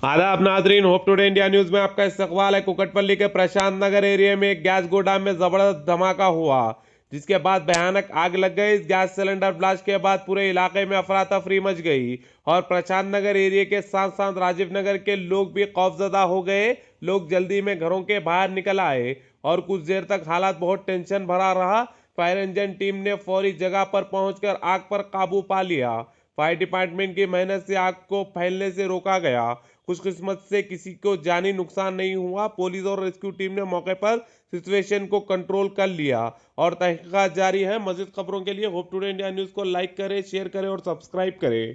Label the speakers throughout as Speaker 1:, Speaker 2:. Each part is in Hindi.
Speaker 1: आदाब नाजरीन, होप टुडे इंडिया न्यूज में आपका इस्तकबाल है। कुकटपल्ली के प्रशांत नगर एरिया में एक गैस गोदाम में जबरदस्त धमाका हुआ, जिसके बाद भयानक आग लग गई। इस गैस सिलेंडर ब्लास्ट के बाद पूरे इलाके में अफरा तफरी मच गई और प्रशांत नगर एरिया के साथ साथ राजीव नगर के लोग भी खौफजदा हो गए। लोग जल्दी में घरों के बाहर निकल आए और कुछ देर तक हालात बहुत टेंशन भरा रहा। फायर इंजन टीम ने फौरी जगह पर पहुंचकर आग पर काबू पा लिया। फायर डिपार्टमेंट की मेहनत से आग को फैलने से रोका गया। खुशकिस्मत से किसी को जानी नुकसान नहीं हुआ। पुलिस और रेस्क्यू टीम ने मौके पर सिचुएशन को कंट्रोल कर लिया और तहकीकात जारी है। मजीद खबरों के लिए होप टुडे इंडिया न्यूज को लाइक करें, शेयर करें और सब्सक्राइब करें।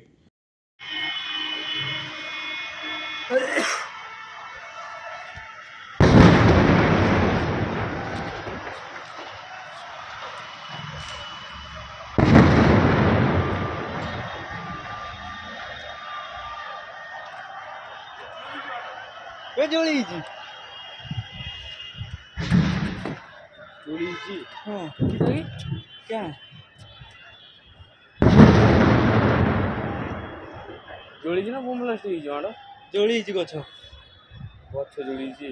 Speaker 2: 왜 저리지?
Speaker 3: जोड़ीची
Speaker 2: 저기? क्या?
Speaker 3: जोड़ीची ना बोम ब्लास्ट ହେଇଛି ମାଡ଼
Speaker 2: 저리지 거쳐.
Speaker 3: ଗଛ ଯୋଡ଼ିଛି।